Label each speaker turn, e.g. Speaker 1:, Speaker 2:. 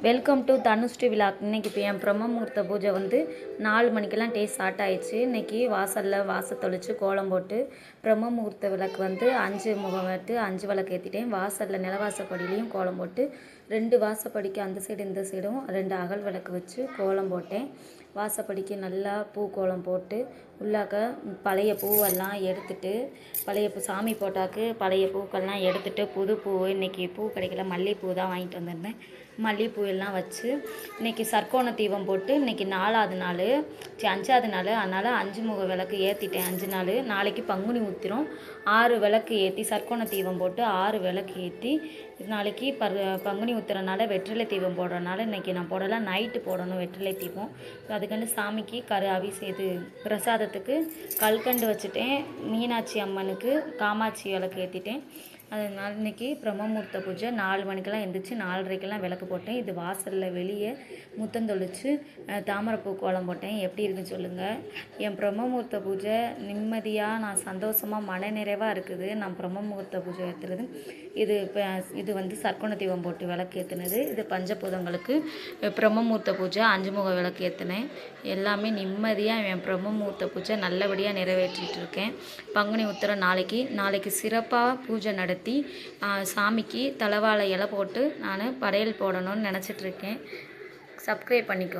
Speaker 1: Welcome to Dhanushree vlog. இன்றைக்கி இப்போ என் பிரம்ம முகூர்த்த பூஜை வந்து 4 மணிக்கெல்லாம் ஸ்டார்ட் ஆயிடுச்சு. இன்றைக்கி வாசல் தொளித்து கோலம் போட்டு பிரம்ம முகூர்த்த விளக்கு வந்து 5 முகம் எடுத்து 5 விளக்கு ஏற்றிட்டேன். வாசலில் நிலவாசப்படியிலையும் கோலம் போட்டு 2 வாசப்படிக்கு அந்த சைடு இந்த சைடும் 2 அகல் விளக்கு வச்சு கோலம் போட்டேன். வாசப்படிக்கு நல்லா பூ கோலம் போட்டு உள்ளாக்க பழைய பூவெல்லாம் எடுத்துட்டு சாமி போட்டாக்கு பழைய பூக்கள்லாம் எடுத்துட்டு புது பூ இன்றைக்கி பூ கிடைக்கல, மல்லிகைப்பூ தான் வாங்கிட்டு வந்திருந்தேன். மல்லிகைப்பூ எல்லாம் வச்சு இன்றைக்கி சர்க்கோண தீபம் போட்டு இன்றைக்கி 4வது நாள் 5வது நாள். அதனால் 5 முக விளக்கு ஏற்றிட்டேன் 5 நாள். நாளைக்கு பங்குனி உத்திரம் 6 விளக்கு ஏற்றி சர்க்கோண தீபம் போட்டு 6 விளக்கு ஏற்றி நாளைக்கு பங்குனி உத்திரனால வெற்றிலை தீபம் போடுறனால இன்றைக்கி நான் போடலை, நைட்டு போடணும் வெற்றிலை தீபம். அதுக்கண்டு சாமிக்கு இது பிரசாதத்துக்கு கல்கண்டு வச்சுட்டேன். மீனாட்சி அம்மனுக்கு காமாட்சி விளக்கு ஏற்றிட்டேன். அதனால் இன்றைக்கி பிரம்ம முகூர்த்த பூஜை 4 மணிக்கெல்லாம் எழுந்திரிச்சு 4:30க்கெல்லாம் விளக்கு போட்டேன். இது வாசலில் வெளியே முத்தந்தொளிச்சு தாமரைப்பூ கோலம் போட்டேன். எப்படி இருக்குன்னு சொல்லுங்கள். என் பிரம்ம முகூர்த்த பூஜை நிம்மதியாக நான் சந்தோஷமாக மன நிறைவாக இருக்குது. நான் பிரம்ம முகூர்த்த பூஜை ஏற்றுறது இது வந்து சர்க்கோண தீபம் போட்டு விளக்கு ஏற்றுனது. இது பஞ்சபூதங்களுக்கு பிரம்ம முகூர்த்த பூஜை 5 முக விளக்கு ஏற்றினேன். எல்லாமே நிம்மதியாக என் பிரம்ம முகூர்த்த பூஜை நல்லபடியாக நிறைவேற்றிட்டு இருக்கேன். பங்குனி உத்திரம் நாளைக்கு சிறப்பாக பூஜை நடத்தி சாமிக்கு தலவாழை இலை போட்டு நான் படையல் போடணும்னு நினச்சிட்ருக்கேன். சப்ஸ்கிரைப் பண்ணிக்கோங்க.